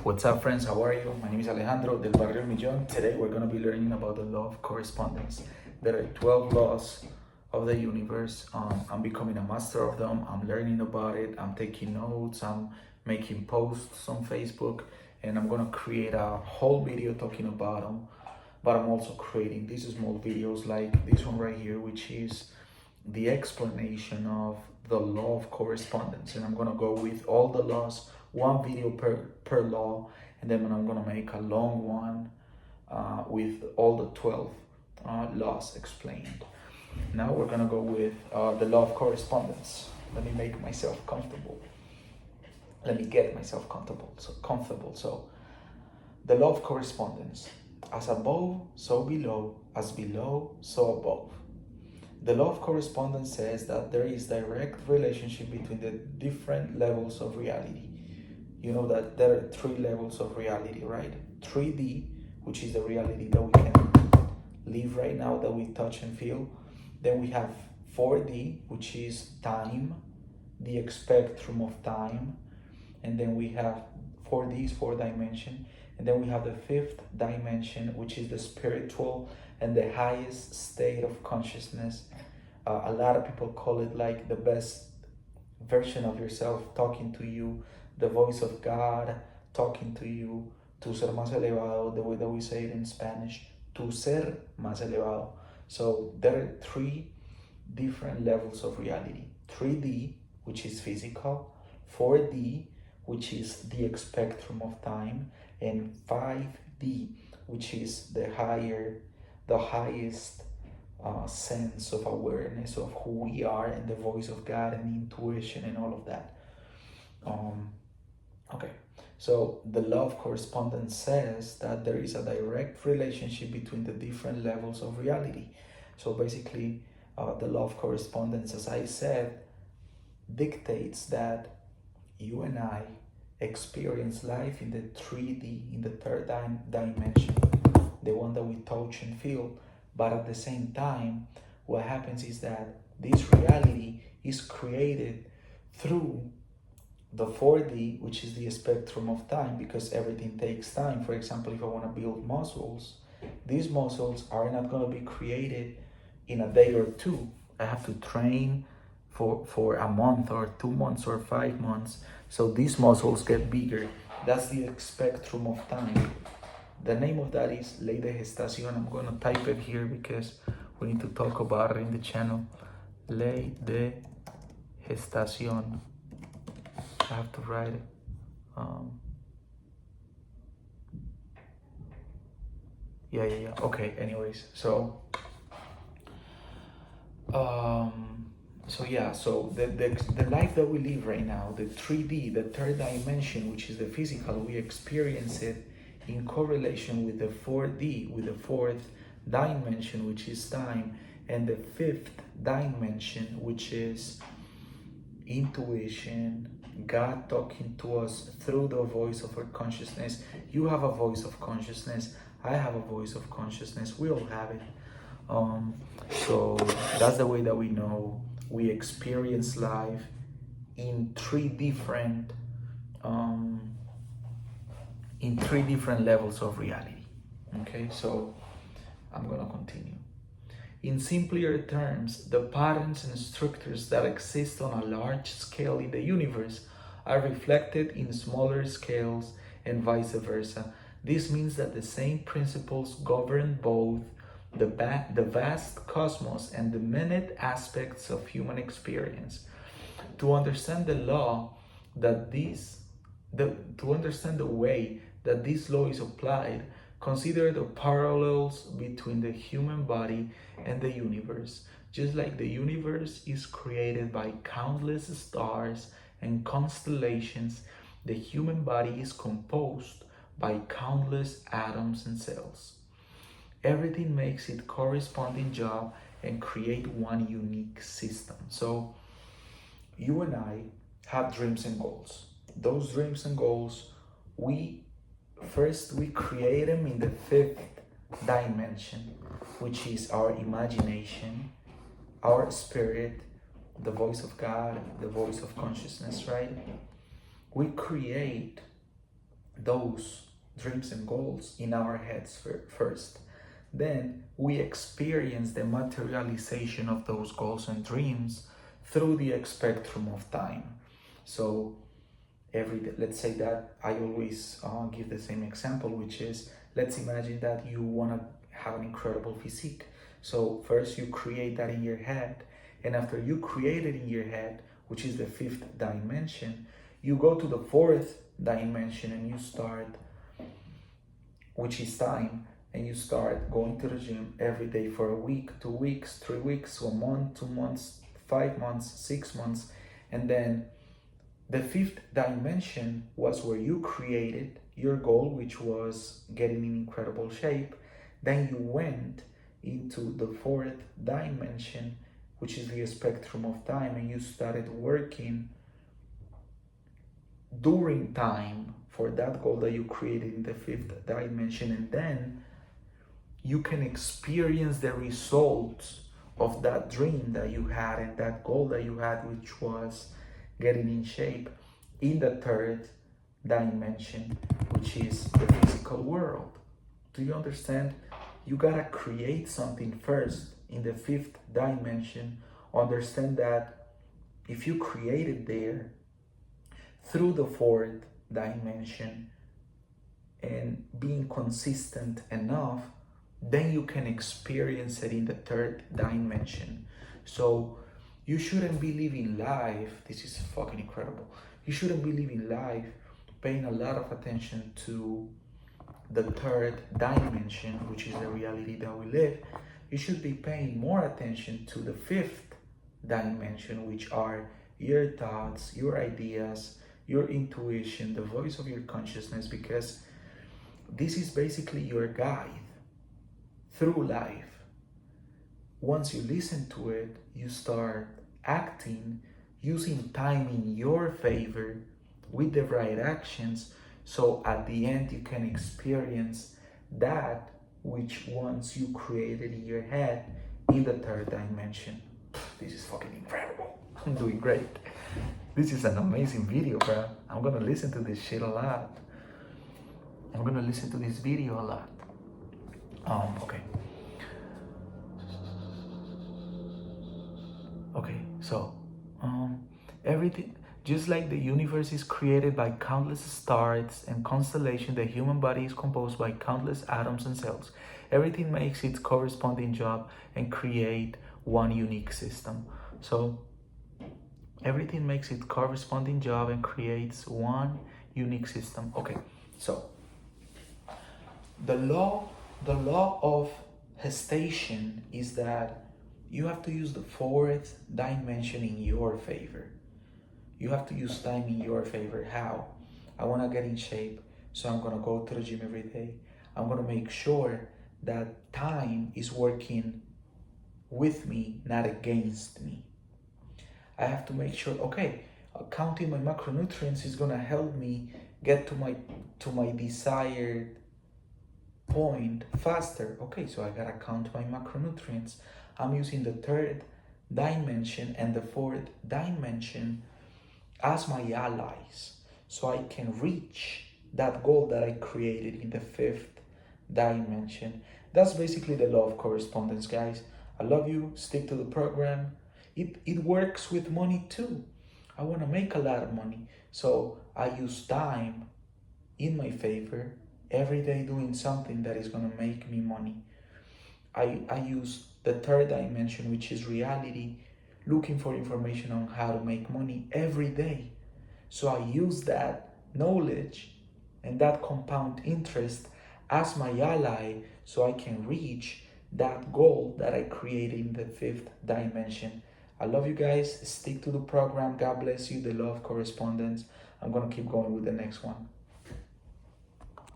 What's up, friends? How are you? My name is Alejandro del Barrio Millón. Today we're going to be learning about the law of correspondence. There are 12 laws of the universe. I'm becoming a master of them. I'm learning about it. I'm taking notes. I'm making posts on Facebook, and I'm going to create a whole video talking about them. But I'm also creating these small videos like this one right here, which is the explanation of the law of correspondence. And I'm going to go with all the laws, one video per law, and then I'm going to make a long one with all the 12 laws explained. Now we're going to go with the law of correspondence. Let me make myself comfortable. Let me get myself comfortable. So the law of correspondence. As above, so below. As below, so above. The law of correspondence says that there is direct relationship between the different levels of reality. You know that there are 3 levels of reality, right? 3D, which is the reality that we can live right now, that we touch and feel. Then we have 4D, which is time, the spectrum of time. And then we have 4D is 4 dimension. And then we have the 5th dimension, which is the spiritual and the highest state of consciousness. A lot of people call it like the best version of yourself talking to you, the voice of God talking to you, tu ser más elevado, the way that we say it in Spanish, tu ser más elevado. So there are 3 different levels of reality. 3D, which is physical, 4D, which is the spectrum of time, and 5D, which is the highest sense of awareness of who we are, and the voice of God and intuition and all of that. Okay, so the law of correspondence says that there is a direct relationship between the different levels of reality. So basically, the law of correspondence, as I said, dictates that you and I experience life in the 3D, in the third dimension, the one that we touch and feel. But at the same time, what happens is that this reality is created through the 4D, which is the spectrum of time, because everything takes time. For example, if I want to build muscles, these muscles are not going to be created in a day or 2. I have to train for a month or 2 months or 5 months. So these muscles get bigger. That's the spectrum of time. The name of that is ley de gestación. I'm going to type it here because we need to talk about it in the channel. Ley de gestación. I have to write it. Yeah. Okay, anyways. So the life that we live right now, the 3D, the third dimension, which is the physical, we experience it in correlation with the 4D, with the 4th dimension, which is time, and the 5th dimension, which is intuition, God talking to us through the voice of our consciousness. You have a voice of consciousness. I have a voice of consciousness. We all have it. So that's the way that we know we experience life in 3 different levels of reality. Okay, so I'm gonna continue. In simpler terms, the patterns and structures that exist on a large scale in the universe are reflected in smaller scales and vice versa. This means that the same principles govern both the vast cosmos and the minute aspects of human experience. To understand the way that this law is applied, consider the parallels between the human body and the universe. Just like the universe is created by countless stars and constellations, the human body is composed by countless atoms and cells. Everything makes its corresponding job and create one unique system. So you and I have dreams and goals. Those dreams and goals, we create them in the 5th dimension, which is our imagination, our spirit, the voice of God, the voice of consciousness, right? We create those dreams and goals in our heads first. Then we experience the materialization of those goals and dreams through the spectrum of time. So every day, let's say that I always give the same example, which is, let's imagine that you want to have an incredible physique. So first you create that in your head, and after you create it in your head, which is the fifth dimension, you go to the fourth dimension and you start, which is time, and you start going to the gym every day for a week, 2 weeks, 3 weeks, 1 month, 2 months, 5 months, 6 months. And then the fifth dimension was where you created your goal, which was getting in incredible shape. Then you went into the fourth dimension, which is the spectrum of time, and you started working during time for that goal that you created in the fifth dimension. And then you can experience the results of that dream that you had and that goal that you had, which was getting in shape, in the third dimension, which is the physical world. Do you understand? You gotta create something first in the fifth dimension. Understand that if you create it there through the fourth dimension and being consistent enough, then you can experience it in the third dimension. So you shouldn't be living life, this is fucking incredible, you shouldn't be living life paying a lot of attention to the third dimension, which is the reality that we live. You should be paying more attention to the fifth dimension, which are your thoughts, your ideas, your intuition, the voice of your consciousness, because this is basically your guide through life. Once you listen to it, you start acting, using time in your favor with the right actions, so at the end you can experience that which once you created in your head in the third dimension. This is fucking incredible. I'm doing great. This is an amazing video, bro. I'm gonna listen to this shit a lot. I'm gonna listen to this video a lot. Okay. Okay, so everything, just like the universe is created by countless stars and constellations, the human body is composed by countless atoms and cells. Everything makes its corresponding job and create one unique system. So everything makes its corresponding job and creates one unique system. Okay, so the law of gestation is that you have to use the fourth dimension in your favor. You have to use time in your favor. How? I want to get in shape, so I'm going to go to the gym every day. I'm going to make sure that time is working with me, not against me. I have to make sure, okay, counting my macronutrients is going to help me get to my desired point faster. Okay, so I got to count my macronutrients. I'm using the third dimension and the fourth dimension as my allies, so I can reach that goal that I created in the fifth dimension. That's basically the law of correspondence, guys. I love you. Stick to the program. It works with money too. I want to make a lot of money, so I use time in my favor every day, doing something that is going to make me money. I use the third dimension, which is reality, looking for information on how to make money every day. So I use that knowledge and that compound interest as my ally, so I can reach that goal that I created in the fifth dimension. I love you guys. Stick to the program. God bless you. The law of correspondence. I'm going to keep going with the next one.